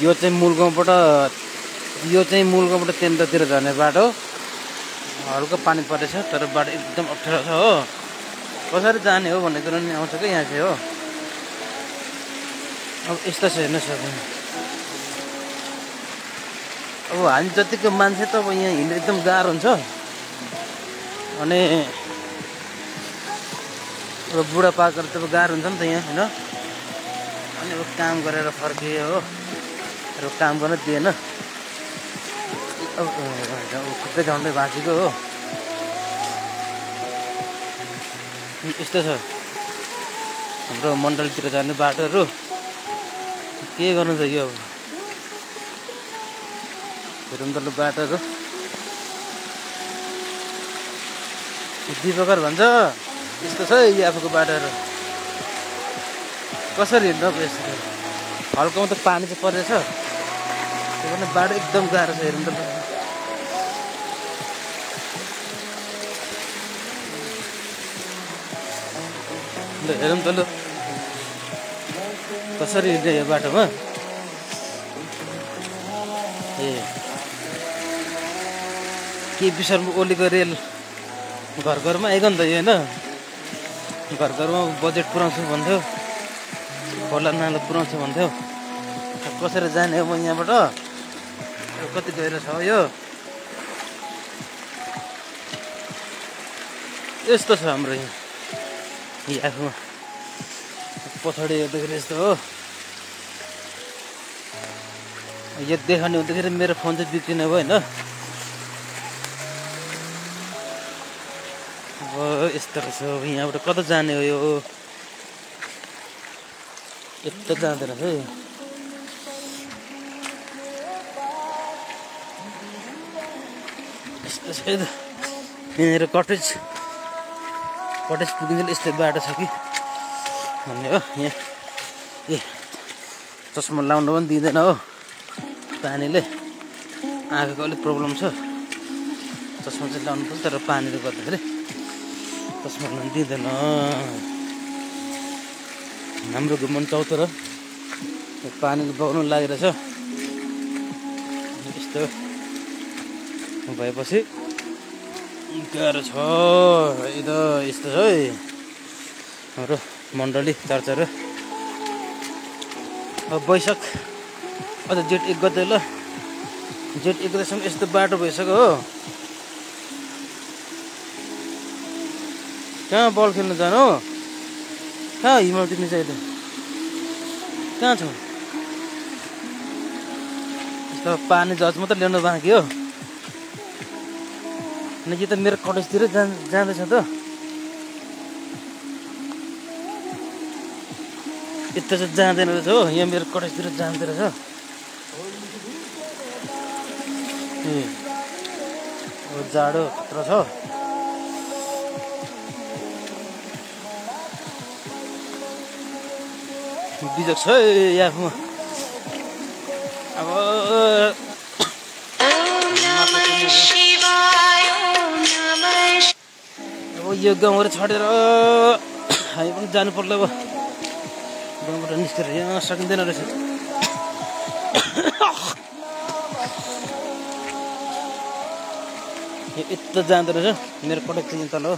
यो चाहिँ मूल गाउँबाट त्यहाँतिर जाने बाटो हल्का पानी परेछ तर बाटो एकदम अप्ठ्यारो छ हो कसरी जाने हो भन्ने कुरा नि आउँछ क्या यहाँ चाहिँ हो अब यस्तो छ हेर्नुहोस् अब हामी जतिको मान्छे त अब यहाँ हिँड्नु एकदम गाह्रो हुन्छ अनि अब बुढापाकाहरू त अब गाह्रो हुन्छ नि त यहाँ होइन अनि अब काम गरेर फर्कियो हो र काम गर्न दिएन अब खुट्टै झन्डै भाँचेको हो यस्तो छ हाम्रो मण्डलतिर जाने बाटोहरू के गर्नु त यो अब हेरौँ बाटोहरू दिपकर भन्छ यस्तो छ यो आफूको बाटोहरू कसरी हिँड्नु अब यस्तो हल्कामा त पानी चाहिँ परेछ त्यो पनि बाटो एकदम गाह्रो छ हेरौँ त ल कसरी हिँड्ने यो बाटोमा ए के विशर्म ओलीको रेल घर घरमा आइगयो नि त यो होइन घर घरमा बजेट पुऱ्याउँछु भन्थ्यो खोला नाला पुऱ्याउँछु भन्थ्यो कसरी जाने हो म यहाँबाट कति गहिरो छ यो यस्तो छ हाम्रो यहाँ आफूमा पछाडि हेर्दाखेरि यस्तो हो यो देखाउने हुँदाखेरि मेरो फोन चाहिँ बिग्रिने भयो होइन अब यस्तो रहेछ यहाँबाट कता जाने हो यो यस्तो जाँदैन है यस्तो छ यहाँनिर कटेज पुगिन्छ यस्तै बाटो छ कि भन्ने हो यहाँ ए चस्मा लाउनु पनि दिँदैन हो पानीले आँखाको अलिक प्रब्लम छ चस्मा चाहिँ लाउनु पर्छ तर पानीले गर्दाखेरि चस्मा लाउनु दिँदैन हाम्रो घुम्नु चौतर पानीले बगाउनु लागिरहेछ यस्तो भएपछि गाह्रो छ यस्तो छ है हाम्रो मण्डली चर्चाहरू अब वैशाख अझ जेठ 1 गते ल जेठ 1 गतेसम्म यस्तो बाटो भइसक्यो हो कहाँ बल खेल्नु जानु हो कहाँ हिमाल टिप्ने चाहिँ अहिले कहाँ छ यस्तो पानी जज मात्रै ल्याउनु बाँकी हो अनि यो त मेरो कलेजतिर जाँदैछ त यता चाहिँ जाँदैन रहेछ हो यहाँ मेरो कलेजतिर जाँदो रहेछ ए जाडो खतरा छ बिजक छ आफूमा अब यो गाउँहरू छोडेर हामी पनि जानु पर्ला अब गाउँबाट निस्केर यहाँ सकिँदैन रहेछ यता जाँदो रहेछ मेरो कलेज चाहिँ तल हो